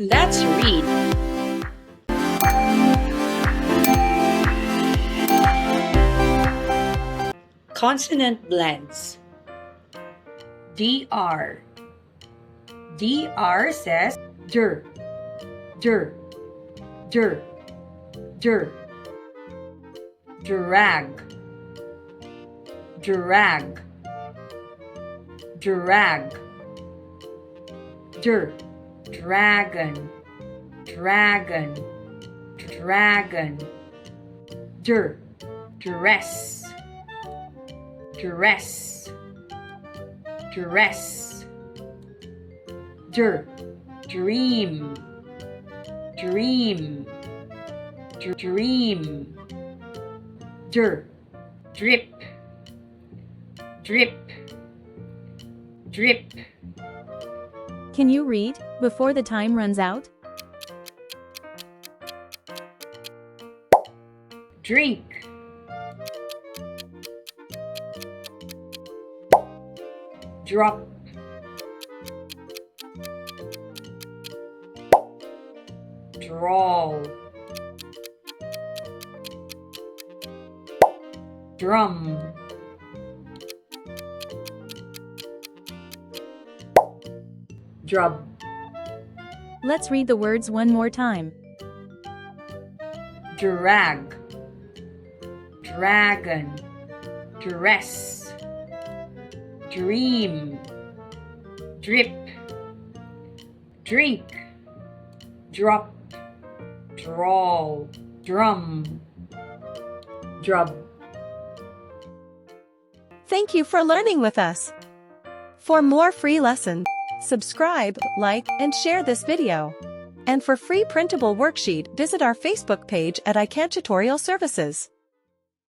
Let's read. Consonant blends. DR. DR says dir, dir, dir, dir. Drag, drag, drag. Dir, dragon, dragon, dragon. Dir, dress, dress, dress. Dir, dream, dream, dream. Dir, drip, drip, drip. Can you read before the time runs out? Drink, drop, drawl, drum, drub. Let's read the words one more time. Drag, dragon, dress, dream, drip, drink, drop, drawl, drum, drub. Thank you for learning with us. For more free lessons, subscribe, like, and share this video. And for free printable worksheet, visit our Facebook page at iCantutorial Services.